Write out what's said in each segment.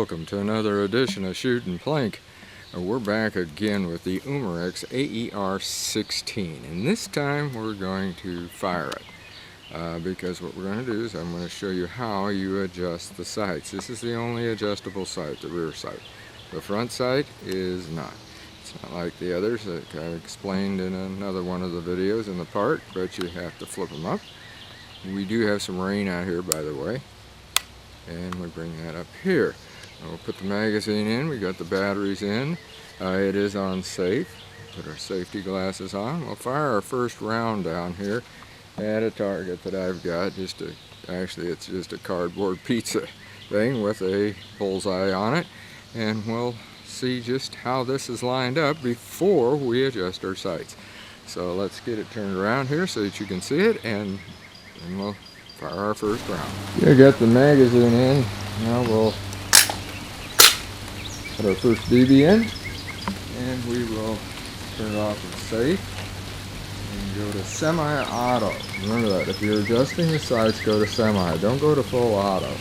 welcome to another edition of Shootin' Plink. We're back again with the Umarex AER16, and this time we're going to fire it because what we're going to do is I'm going to show you how you adjust the sights. This is the only adjustable sight, the rear sight. The front sight is not. It's not like the others that I explained in another one of the videos in the park, but you have to flip them up. We do have some rain out here, by the way. And we bring that up here. We'll put the magazine in. We got the batteries in. It is on safe. Put our safety glasses on. We'll fire our first round down here at a target that I've got. Actually, it's just a cardboard pizza thing with a bullseye on it, and we'll see just how this is lined up before we adjust our sights. So let's get it turned around here so that you can see it, and then we'll fire our first round. You got the magazine in. Now we'll put our first BB in, and we will turn it off and safe and go to semi-auto. Remember that, if you're adjusting the sights, go to semi. Don't go to full auto.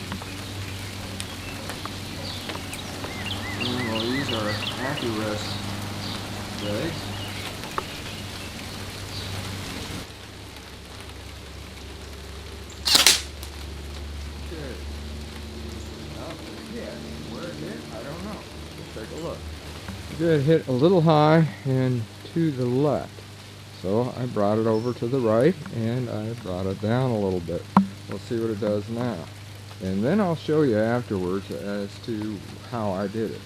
Well, these are AccuRest bags. Where it hit, I don't know. Let's take a look. It hit a little high and to the left. So I brought it over to the right and I brought it down a little bit. We'll see what it does now. And then I'll show you afterwards as to how I did it.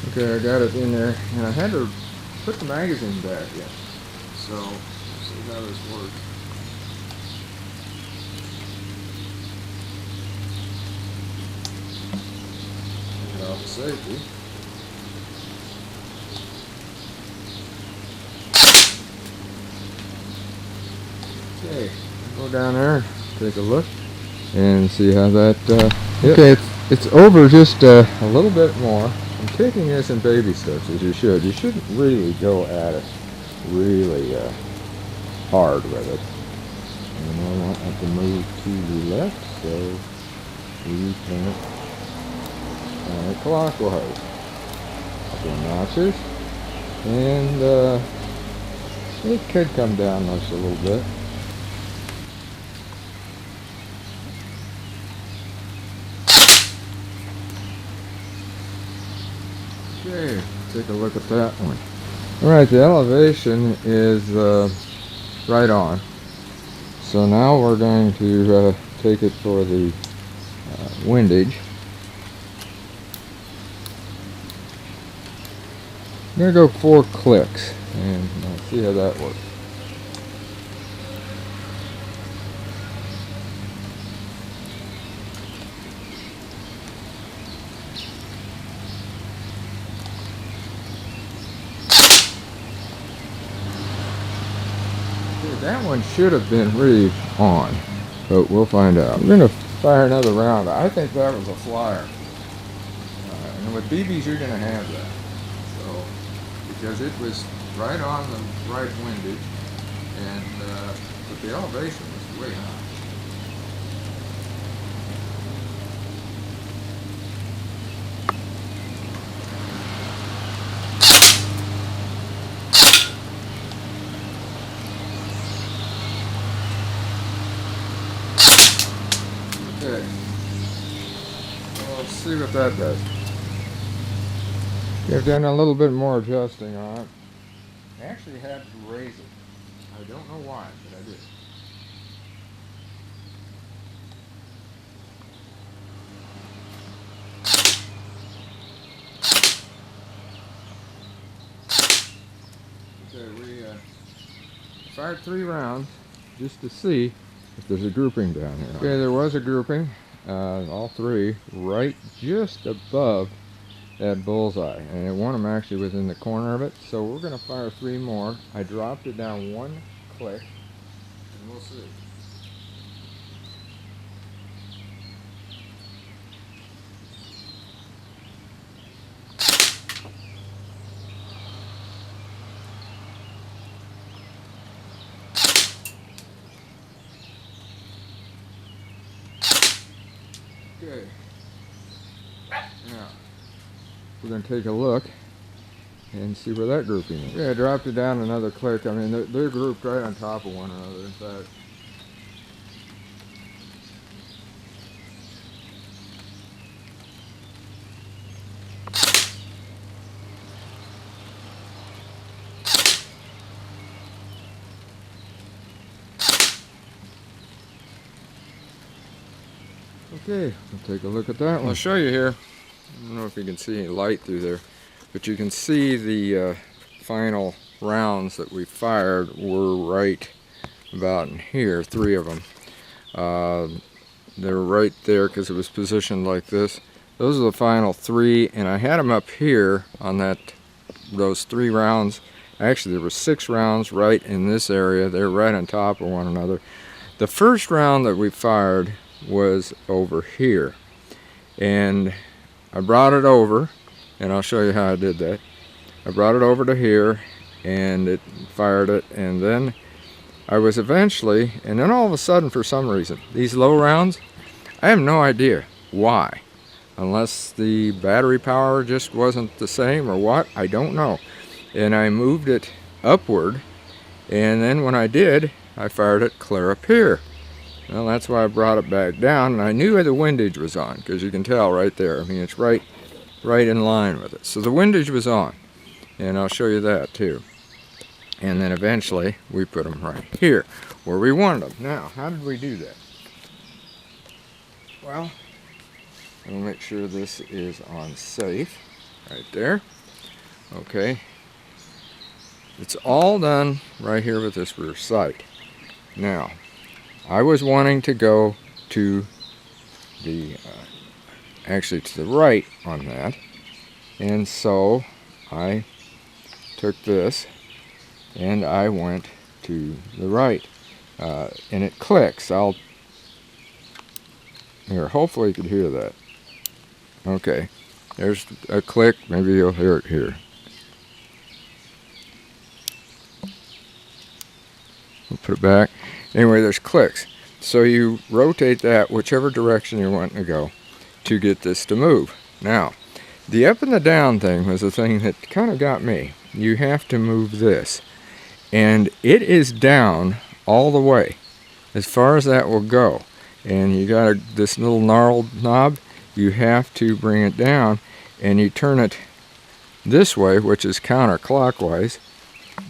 Okay, I got it in there and I had to put the magazine back in. So, let's see how this works. Off safety. Okay, go down there, take a look, and see how that hit. Okay, it's over just a little bit more. I'm taking this in baby steps, as you should. You shouldn't really go at it really hard with it. And I want it to move to the left, so we turn it clockwise. Couple of notches, and it could come down just a little bit. Okay, take a look at that one. Alright, the elevation is right on. So now we're going to take it for the windage. I'm going to go 4 clicks and see how that works. Okay, that one should have been really on, but we'll find out. I'm going to fire another round. I think that was a flyer. And with BBs you're going to have that. Because it was right on the right windage, and but the elevation was way high. Okay, well, let's see what that does. I've done a little bit more adjusting on it. I actually had to raise it. I don't know why, but I did. Okay, we fired 3 rounds just to see if there's a grouping down here. Okay, there was a grouping, all 3, right just above that bullseye, and one of them actually was in the corner of it. So we're going to fire 3 more. I dropped it down 1 click, and we'll see. Okay, Now, we're going to take a look and see where that grouping is. Yeah, I dropped it down another click. I mean, they're grouped right on top of one another, in fact. Okay, we'll take a look at that one. I'll show you here. I don't know if you can see any light through there, but you can see the final rounds that we fired were right about in here, 3 of them. They were right there because it was positioned like this. Those are the final 3, and I had them up here on those 3 rounds. Actually, there were 6 rounds right in this area. They're right on top of one another. The first round that we fired was over here, and I brought it over, and I'll show you how I did that. I brought it over to here, and it fired it, and then I was eventually, and then all of a sudden, for some reason, these low rounds, I have no idea why, unless the battery power just wasn't the same or what, I don't know. And I moved it upward, and then when I did, I fired it clear up here. Well, that's why I brought it back down, and I knew the windage was on, because you can tell right there. I mean, it's right in line with it. So the windage was on, and I'll show you that too. And then eventually, we put them right here, where we wanted them. Now, how did we do that? Well, I'm going to make sure this is on safe, right there. Okay. It's all done right here with this rear sight. Now, I was wanting to go to the, actually to the right on that, and so I took this and I went to the right, and it clicks. Here, hopefully you could hear that. Okay, there's a click, maybe you'll hear it here. We'll put it back. Anyway, there's clicks. So you rotate that whichever direction you're wanting to go to get this to move. Now, the up and the down thing was the thing that kind of got me. You have to move this. And it is down all the way, as far as that will go. And you got this little gnarled knob, you have to bring it down, and you turn it this way, which is counterclockwise.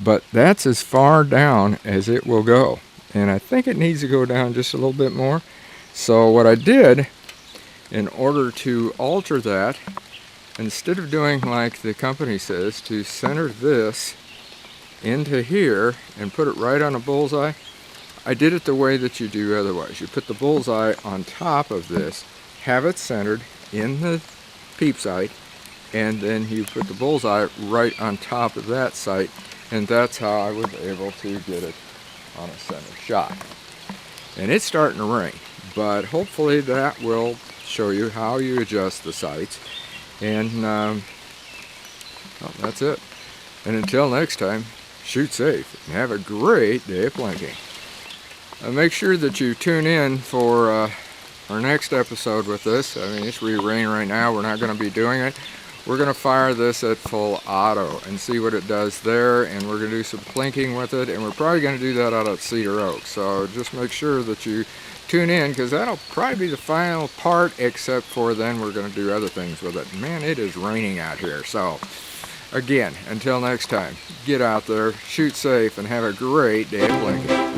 But that's as far down as it will go. And I think it needs to go down just a little bit more. So what I did, in order to alter that, instead of doing like the company says, to center this into here and put it right on a bullseye, I did it the way that you do otherwise. You put the bullseye on top of this, have it centered in the peep sight, and then you put the bullseye right on top of that sight, and that's how I was able to get it on a center shot. And it's starting to rain, but hopefully that will show you how you adjust the sights. And well, that's it. And until next time, shoot safe and have a great day of plinking. Make sure that you tune in for our next episode with this. I mean, it's raining right now. We're not going to be doing it. We're going to fire this at full auto and see what it does there, and we're going to do some plinking with it, and we're probably going to do that out at Cedar Oak. So just make sure that you tune in, because that'll probably be the final part, except for then we're going to do other things with it. Man, it is raining out here. So again, until next time, get out there, shoot safe, and have a great day of plinking.